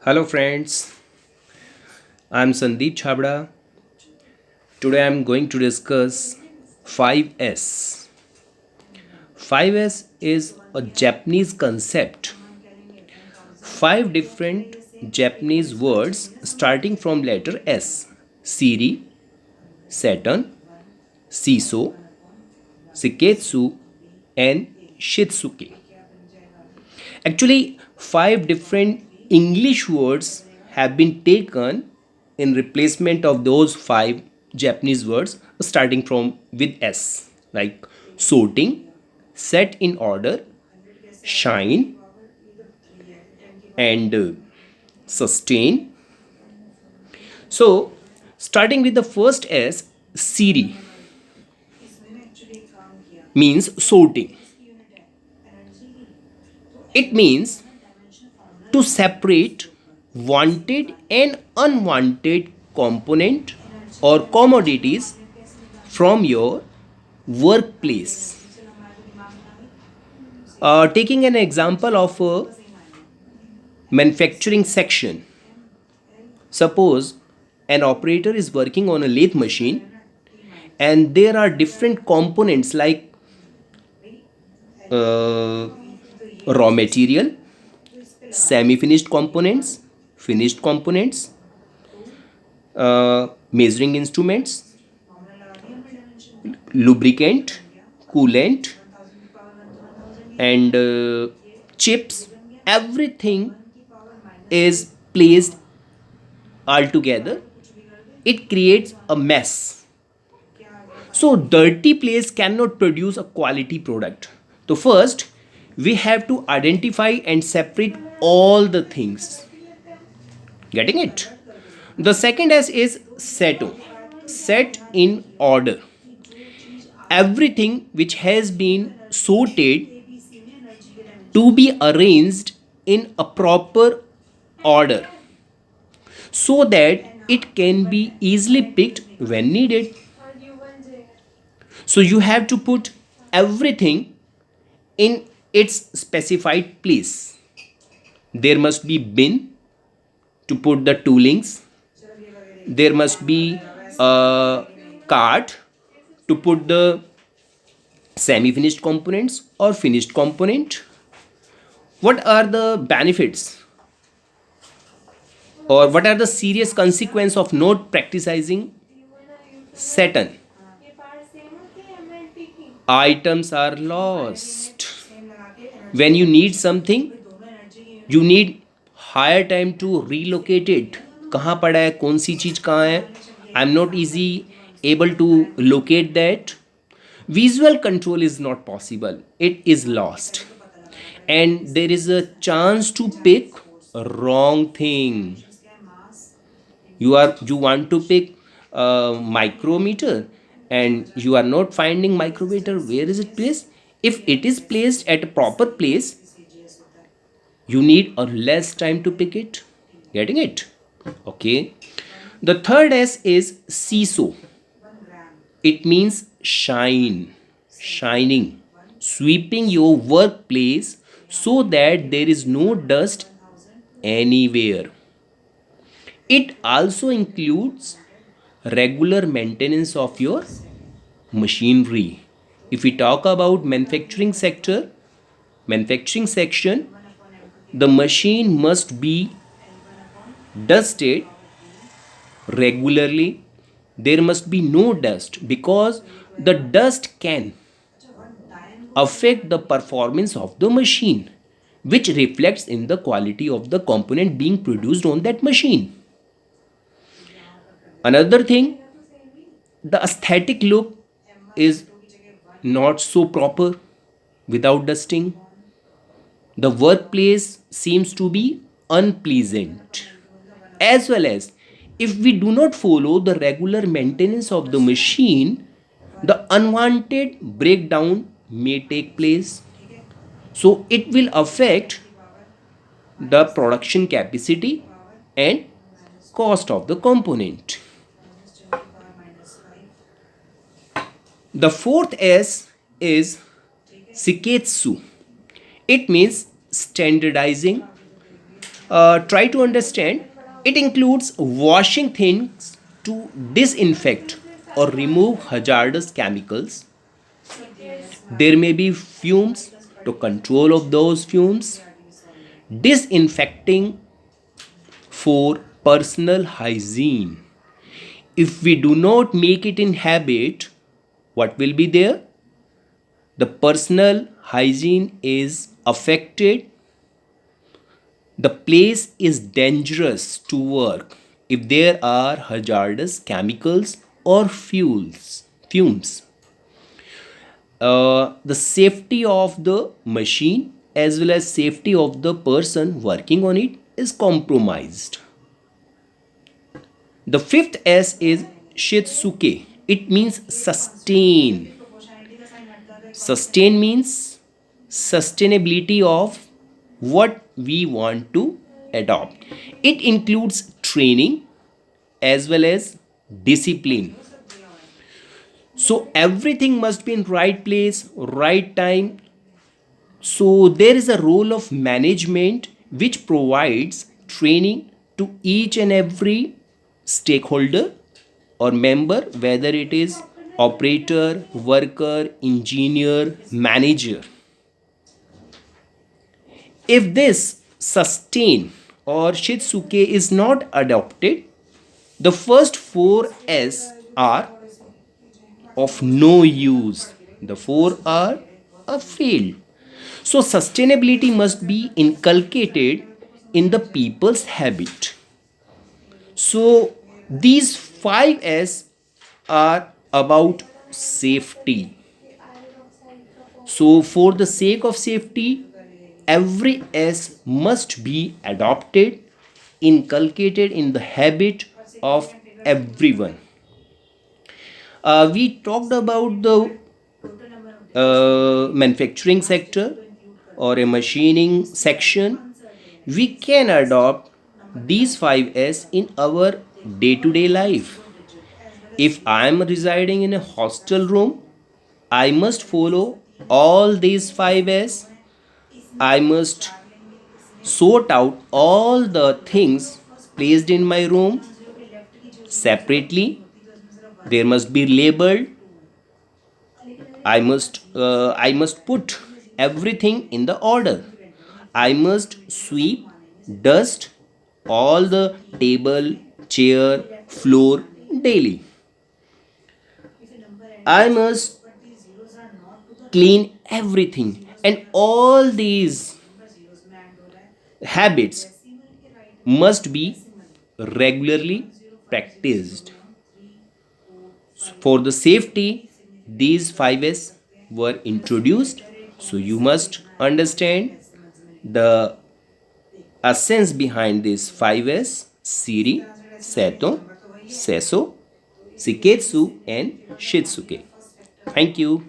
Hello friends, I'm Sandeep Chabda. Today I'm going to discuss 5S. 5S is a Japanese concept. Five different Japanese words starting from letter S. Siri, Saturn, Shiso, Shiketsu and Shitsuke. Actually, five different English words have been taken in replacement of those five Japanese words starting from with S, like sorting, set in order, shine, and sustain. So, starting with the first S, Siri means sorting. It means to separate wanted and unwanted component or commodities from your workplace. Taking an example of a manufacturing section, suppose an operator is working on a lathe machine and there are different components like uh, raw material, semi finished components, finished components, measuring instruments, lubricant, coolant, and chips. Everything is placed all together. It creates a mess. So, dirty place cannot produce a quality product. So, first, we have to identify and separate all the things. Getting it? The second S is seto, set in order. Everything which has been sorted to be arranged in a proper order so that it can be easily picked when needed. So you have to put everything in its specified place. There must be bin to put the toolings. There must be a cart to put the semi finished components or finished component. What are the benefits or what are the serious consequences of not practicing Saturn? Items are lost. When you need something, you need higher time to relocate it. कहाँ पड़ा है, कौन सी चीज़ कहाँ है? I'm not easy able to locate that. Visual control is not possible. It is lost. And there is a chance to pick a wrong thing. You want to pick a micrometer and you are not finding micrometer. Where is it placed? If it is placed at a proper place, you need a less time to pick it. Getting it? Okay. The third S is CISO. It means shine, shining, sweeping your workplace so that there is no dust anywhere. It also includes regular maintenance of your machinery. If we talk about manufacturing section, the machine must be dusted regularly. There must be no dust because the dust can affect the performance of the machine, which reflects in the quality of the component being produced on that machine. Another thing, the aesthetic look is not so proper without dusting. The workplace seems to be unpleasant. As well as if we do not follow the regular maintenance of the machine, the unwanted breakdown may take place. So it will affect the production capacity and cost of the component. The fourth S is Shiketsu. It means standardizing, Try to understand. It includes washing things to disinfect or remove hazardous chemicals. There may be fumes to control of those fumes. Disinfecting for personal hygiene. If we do not make it in habit, what will be there? The personal hygiene is affected. The place is dangerous to work if there are hazardous chemicals or fumes. The safety of the machine as well as safety of the person working on it is compromised. The fifth S is Shitsuke. It means sustain. Sustain means sustainability of what we want to adopt. It includes training as well as discipline. So everything must be in right place, right time. So there is a role of management which provides training to each and every stakeholder or member, whether it is operator, worker, engineer, manager. If this sustain or Shitsuke is not adopted, the first four S are of no use. The four are a failed. So sustainability must be inculcated in the people's habit. So these five S are about safety. So for the sake of safety, every S must be adopted, inculcated in the habit of everyone. We talked about the manufacturing sector or a machining section. We can adopt these 5S in our day to day life. If I am residing in a hostel room, I must follow all these 5S. I must sort out all the things placed in my room separately. There must be labeled. I must put everything in the order. I must sweep, dust all the table, chair, floor daily. I must clean everything, and all these habits must be regularly practiced. For the safety, these 5S were introduced. So you must understand the essence behind this 5S: Siri, Seto, Seso, Siketsu, and Shitsuke. Thank you.